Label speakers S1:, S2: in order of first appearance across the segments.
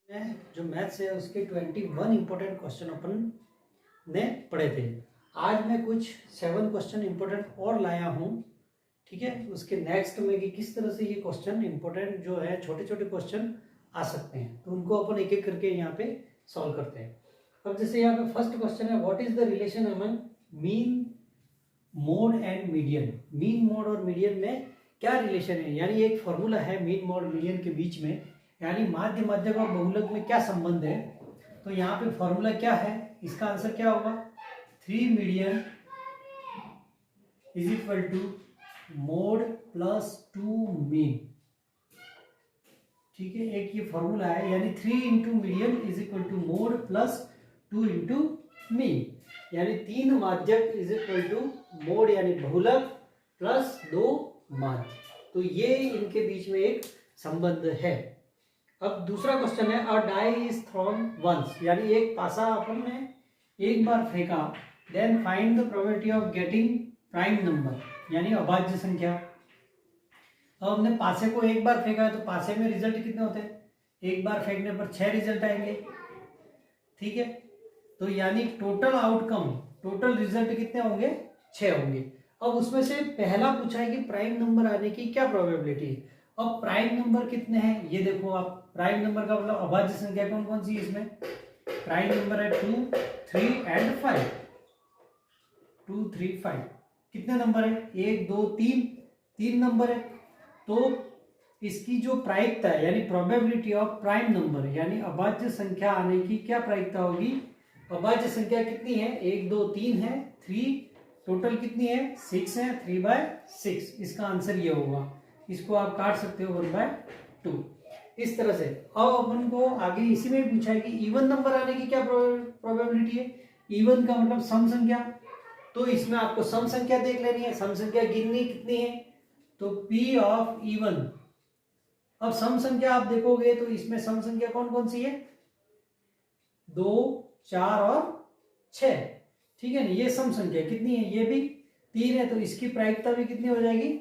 S1: जो मैथ्स है उसके 21 इंपॉर्टेंट क्वेश्चन अपन ने पढ़े थे। आज मैं कुछ 7 क्वेश्चन इंपॉर्टेंट और लाया हूँ, ठीक है। उसके नेक्स्ट में कि किस तरह से ये क्वेश्चन इंपॉर्टेंट जो है छोटे छोटे क्वेश्चन आ सकते हैं, तो उनको अपन एक एक करके यहाँ पे सॉल्व करते हैं। अब जैसे यहाँ पे फर्स्ट क्वेश्चन है, what is the relation among mean, mode and median. Mean, mode और मीडियन में क्या रिलेशन है, यानी एक फॉर्मूला है मीन, मोड, मीडियन के बीच में, यानी माध्य, मध्यक और बहुलक में क्या संबंध है। तो यहाँ पे फॉर्मूला क्या है, इसका आंसर क्या होगा, 3 median is equal to mode plus 2 mean. ठीक है, एक ये फॉर्मूला है, यानी 3 into median is equal to mode plus 2 into mean, यानी 3 माध्यक इज इक्वल टू मोड यानी बहुलक प्लस 2 माध्य। तो ये इनके बीच में एक संबंध है। अब दूसरा क्वेश्चन है, a die is thrown once, यानी एक पासा अपन ने एक बार फेंका, then find the probability of getting prime number, यानी अभाज्य संख्या। अब हमने पासे को एक बार फेंका है, तो पासे में रिजल्ट कितने होते हैं, एक बार फेंकने पर 6 रिजल्ट आएंगे, ठीक है। तो यानी टोटल आउटकम, टोटल रिजल्ट कितने होंगे, 6 होंगे। अब उसमें से पहला पूछा है कि प्राइम नंबर आने की क्या प्रोबेबिलिटी है। अब प्राइम नंबर कितने हैं, ये देखो आप, प्राइम नंबर का मतलब अभाज्य संख्या कौन कौन सी है इसमें, प्राइम नंबर है 2, 3 एंड 5। 2, 3, 5 कितने नंबर है, 1, 2, 3 नंबर है। तो इसकी जो प्रायिकता है, यानी प्रोबेबिलिटी ऑफ प्राइम नंबर, यानी अभाज्य संख्या आने की क्या प्रायिकता होगी। अभाज्य संख्या कितनी है, 1, 2, 3 है, 3 टोटल कितनी है, 6 है, 3/6। इसका आंसर ये होगा। इसको आप काट सकते हो 1/2 इस तरह से। अब अपन को आगे इसी में पूछा है कि इवन नंबर आने की क्या प्रोबेबिलिटी है। इवन का मतलब सम संख्या, तो इसमें आपको सम संख्या देख लेनी है, सम संख्या गिननी कितनी है, तो P ऑफ इवन। अब सम संख्या आप देखोगे तो इसमें सम संख्या कौन कौन सी है, 2, 4 और 6, ठीक है ना। ये सम संख्या कितनी है, ये भी 3 है, तो इसकी प्रायिकता भी कितनी हो जाएगी,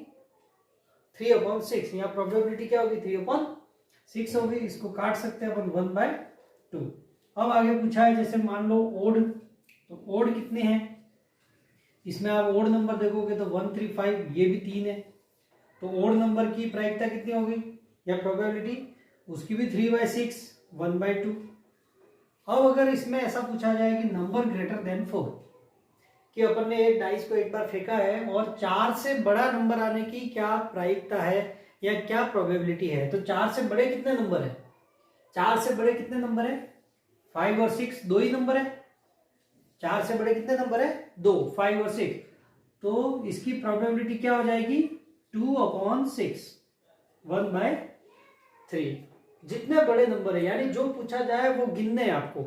S1: 3/6। यहाँ प्रोबेबिलिटी क्या होगी, 3/6 होगी। इसको काट सकते हैं अपन 1/2। अब आगे पूछा है, जैसे मान लो ओड, तो ओड कितने हैं, इसमें आप ओड नंबर देखोगे तो 1, 3, 5, ये भी 3 है। तो ओड नंबर की प्रायिकता कितनी होगी या प्रोबेबिलिटी, उसकी भी 3/6, 1/2। अब अगर इसमें ऐसा पूछा जाए कि नंबर ग्रेटर देन 4, कि अपन ने एक डाइस को एक बार फेंका है और 4 से बड़ा नंबर आने की क्या प्रायिकता है या क्या प्रोबेबिलिटी है। तो 4 से बड़े कितने नंबर है, 4 से बड़े कितने नंबर है, 5 और 6, 2 ही नंबर है। 4 से बड़े कितने नंबर है, 2, 5 और 6। तो इसकी प्रोबेबिलिटी क्या हो जाएगी, 2/6, 1/3। जितने बड़े नंबर है, यानी जो पूछा जाए वो गिनने हैं आपको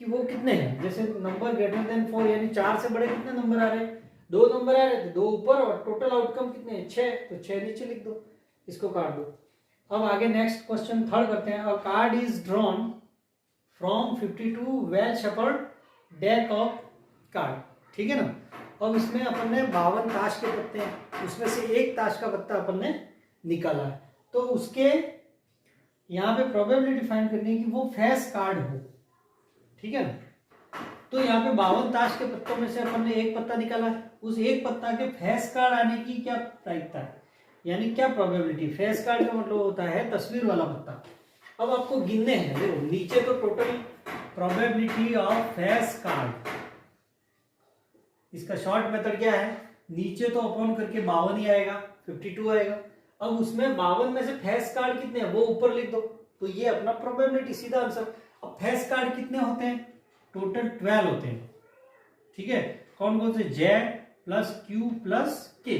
S1: कि वो कितने हैं। जैसे नंबर ग्रेटर देन 4, यानी 4 से बड़े कितने नंबर आ रहे हैं, 2 नंबर आ रहे हैं, तो 2 ऊपर, और टोटल आउटकम कितने हैं, 6, तो 6 नीचे लिख दो, इसको काट दो। अब आगे नेक्स्ट क्वेश्चन थर्ड करते हैं। अ card is drawn from 52 well shuffled deck of card, ठीक है ना। अब इसमें अपन ने 52 ताश के पत्ते हैं, उसमें से एक ताश का पत्ता अपन ने निकाला है, तो उसके यहाँ पे प्रोबेबिलिटी फाइंड करनी है कि वो फेस कार्ड हो, ठीक है ना। तो यहाँ पे 52 ताश के पत्तों में से अपन ने एक पत्ता निकाला है, उस एक पत्ता के फेस कार्ड आने की क्या प्रायिकता है, यानी क्या प्रोबेबिलिटी। फेस कार्ड का मतलब होता है तस्वीर वाला पत्ता। अब आपको गिनने हैं, देखो नीचे तो total probability of face card, इसका शॉर्ट मेथड क्या है, नीचे तो अपॉन करके 52 ही आएगा, 52 आएगा। अब उसमें 52 में से फेस कार्ड कितने हैं वो ऊपर लिख दो, तो ये अपना प्रोबेबिलिटी, सीधा आंसर। अब फेस कार्ड कितने होते हैं, टोटल 12 होते हैं, ठीक है। कौन कौन से, जेड प्लस क्यू प्लस के,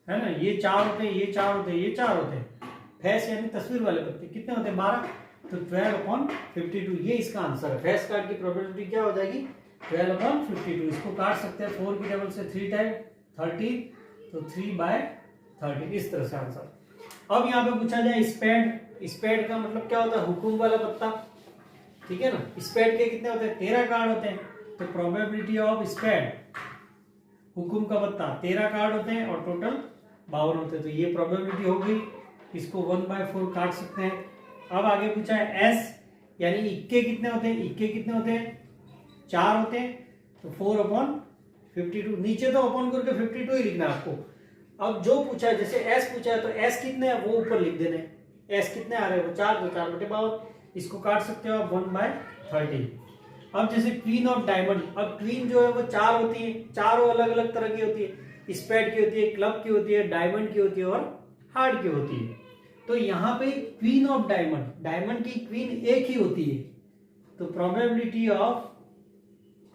S1: है ना। ये 4 होते हैं, ये 4 होते हैं, ये 4 होते हैं। फेस यानी तस्वीर वाले पत्ते कितने होते हैं, 12, तो 12/52, ये इसका आंसर है। फेस कार्ड की प्रोबेबिलिटी क्या हो जाएगी, 12/52। इसको काट सकते हैं 4 की टेबल से 3 टाइम 30, तो 3/30, इस तरह से आंसर। अब यहाँ पे पूछा जाए स्पेड, स्पेड का मतलब क्या होता है, हुकुम वाला पत्ता, ठीक है ना। स्पेड के कितने होते हैं, 13 कार्ड होते हैं, तो प्रोबेबिलिटी ऑफ स्पेड, हुकुम का पत्ता 13 कार्ड होते हैं और टोटल 52 होते हैं, तो ये प्रोबेबिलिटी हो गई। इसको 1/4 काट सकते हैं। अब आगे पूछा है एस, यानी इक्के कितने होते हैं, इक्के कितने होते हैं, 4 होते हैं, तो 4/52। नीचे तो अपॉन करके 52 ही लिखना है आपको। अब जो पूछा है, जैसे s पूछा है तो s कितने हैं वो ऊपर लिख देने, s कितने आ रहे हैं वो 4, तो 4/52, इसको काट सकते हो आप 1/30। अब जैसे क्वीन ऑफ डायमंड, अब क्वीन जो है वो 4 होती है, चारों अलग अलग तरह की होती है, स्पेड की होती है, क्लब की होती है, डायमंड की होती है और हार्ट की होती है। तो यहाँ पे क्वीन ऑफ डायमंड, डायमंड की क्वीन एक ही होती है, तो probability of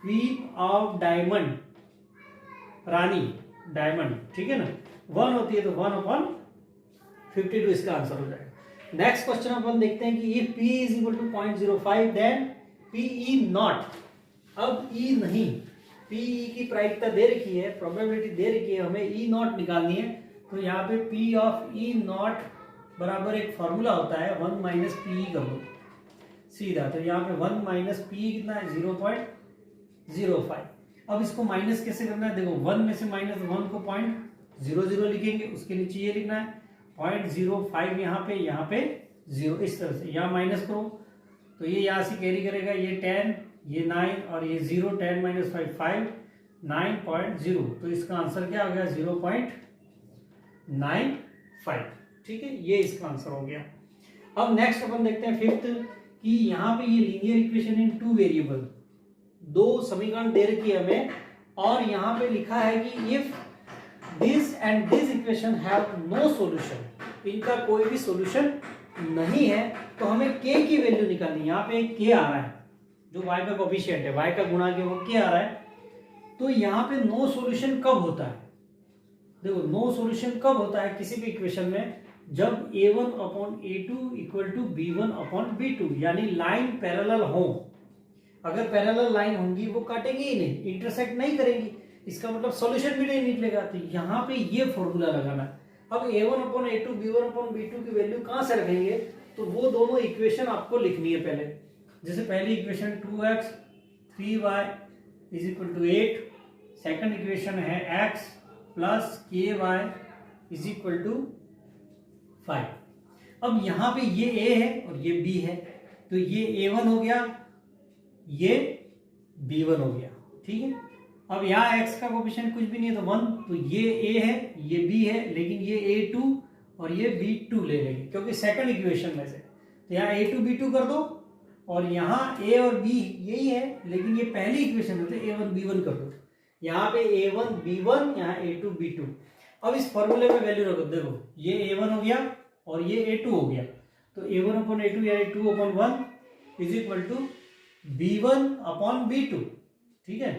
S1: queen of diamond, Rani diamond, ठीक है ना, 1 होती है, तो 1/52 इसका आंसर हो जाएगा। नेक्स्ट क्वेश्चन अपन देखते हैं कि if P is equal to 0.05 then PE naught. अब E नहीं, PE की प्रायिकता दे रखी है, प्रोबेबिलिटी दे रखी है, हमें E नॉट निकालनी है। तो यहाँ पे P ऑफ E नॉट बराबर एक फॉर्मूला होता है 1 माइनस PE कर दो सीधा, तो यहाँ पे 1 माइनस PE कितना है 0.05। अब इसको माइनस कैसे करना है, देखो 1 में से -1 को 0.00 लिखेंगे, उसके नीचे ये लिखना है 0.05, यहाँ पे 0, इस तरह से यहाँ माइनस करो तो ये यहाँ से कैरी करेगा, ये 10, ये 9 और ये 0, 10 - 5 5, 9.0, तो इसका आंसर क्या हो गया 0.95, ठीक है, ये इसका आंसर हो गया। अब नेक्स्ट अपन देखते हैं फिफ्थ, कि यहाँ पे ये लीनियर इक्वेशन इन 2 वेरिएबल, 2 समीकरण दे रखी है हमें, और यहाँ पे लिखा है कि if this and this equation have no solution, इनका कोई भी सॉल्यूशन नहीं है, तो हमें k की वैल्यू निकालनी है। यहाँ पे एक k आ रहा है जो y का कोफिशिएंट है, y का गुणा के वो k आ रहा है, तो यहाँ पे नो सॉल्यूशन कब होता है, देखो नो सॉल्यूशन कब होता है किसी भी इक्वेशन में, जब a1/a2 = b1/b2, यानी लाइन पैरेलल हो। अगर पैरेलल लाइन होंगी वो काटेंगी ही नहीं, इंटरसेक्ट नहीं करेंगी, इसका मतलब सॉल्यूशन भी नहीं निकलेगा। तो यहाँ पे ये फॉर्मूला लगाना है। अब a1/a2 b1/b2 की वैल्यू कहाँ से रखेंगे, तो वो दोनों इक्वेशन आपको लिखनी है पहले। जैसे पहली equation 2x 3y = 8, second equation है x + ky = 5। अब यहाँ पे ये a है और ये b है, तो ये a1 हो गया, ये b1 हो गया, ठीक है। अब यहाँ x का कोफिशिएंट कुछ भी नहीं है तो 1, तो ये a है, ये b है, लेकिन ये a2 और ये b2 ले लेंगे क्योंकि सेकंड इक्वेशन में से, तो यहाँ a2 b2 कर दो, और यहाँ a और b यही है, लेकिन ये पहली इक्वेशन में थे a1 b1 कर दो, यहाँ पे a1 b1, यहाँ a2 b2। अब इस फॉर्मूले में वैल्यू रखो, देखो ये a1 हो गया और ये a2 हो गया, तो a1/a2 यानी 2/1 = b1/b2, ठीक है,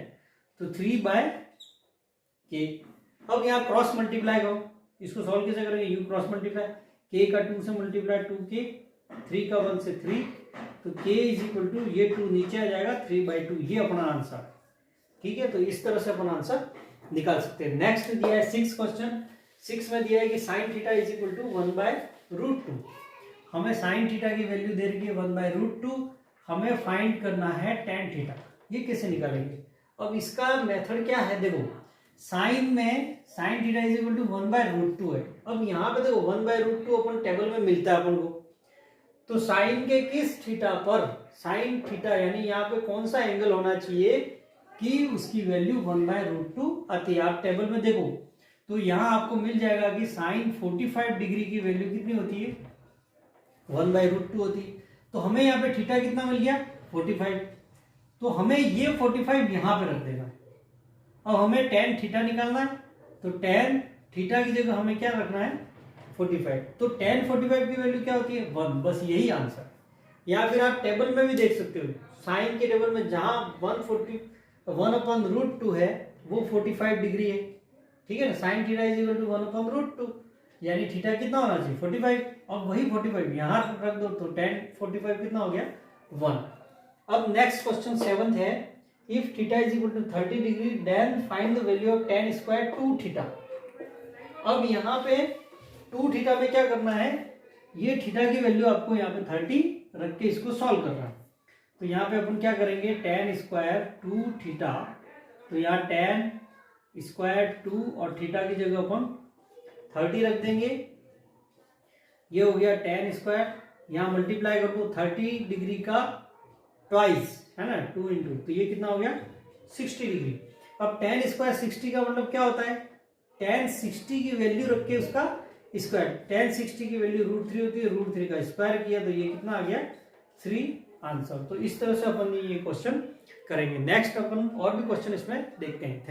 S1: तो 3/k। अब यहाँ क्रॉस मल्टीप्लाई करो, इसको सॉल्व कैसे करेंगे, u क्रॉस मल्टीप्लाई, k का 2 से मल्टीप्लाई 2k, 3 का 1 से 3, तो k = ये 2 नीचे आ जाएगा 3/2, ये अपना आंसर, ठीक है। तो इस तरह से अपना आंसर निकाल सकते हैं। नेक्स्ट दिया है 6 क्वेश्चन, 6 में दिया है कि sin θ = 1/√2। हमें sin θ की वैल्यू दे रखी है 1/√2, हमें फाइंड करना है tan θ, ये कैसे निकालेंगे। अब इसका मेथड क्या है, देखो साइन में sin θ = 1/√2 है। अब यहाँ पे देखो 1/√2 अपन टेबल में मिलता है अपन को, तो साइन के किस थीटा पर, sin θ यानी यहाँ पे कौन सा एंगल होना चाहिए कि उसकी वैल्यू 1/√2 आती है। आप टेबल में देखो तो यहाँ आपको मिल जाएगा कि sin 45 डिग्री की वैल्यू कितनी होती है, 1/√2 होती है। तो हमें यहाँ पे थीटा कितना मिल गया 45, तो हमें ये 45 यहाँ पे रख देना है। अब हमें tan θ निकालना है, तो tan θ की जगह हमें क्या रखना है 45, तो tan 45 की वैल्यू क्या होती है 1, बस यही आंसर। या फिर आप टेबल में भी देख सकते हो, साइन के टेबल में जहां 1/√2 है वो 45 डिग्री है, ठीक है ना। sin θ = 1/√2 यानी थीटा कितना होना चाहिए 45, और वही 45 यहाँ रख दो, तो tan 45 कितना हो गया 1। अब नेक्स्ट क्वेश्चन 7th है, if θ = 30 degree then find the value of tan² 2θ। अब यहाँ पे 2θ में क्या करना है, ये थीटा की वैल्यू आपको यहाँ पे 30 रख के इसको सॉल्व करना है। तो यहाँ पे अपन क्या करेंगे tan² 2θ, तो यहाँ tan² 2 और थीटा की जगह अपन 30 रख देंगे, ये हो गया tan², यहाँ मल्टीप्लाई कर दो 30 डिग्री का ट्वाइस, है ना, 2 इंटू, तो ये कितना हो गया 60 डिग्री। अब tan स्क्वायर 60 का मतलब क्या होता है, tan 60 की वैल्यू रख के उसका स्क्वायर, tan 60 की वैल्यू √3 होती है, √3 का स्क्वायर किया तो ये कितना आ गया 3 आंसर। तो इस तरह से अपन ये क्वेश्चन करेंगे। नेक्स्ट अपन और भी क्वेश्चन इसमें देखते हैं।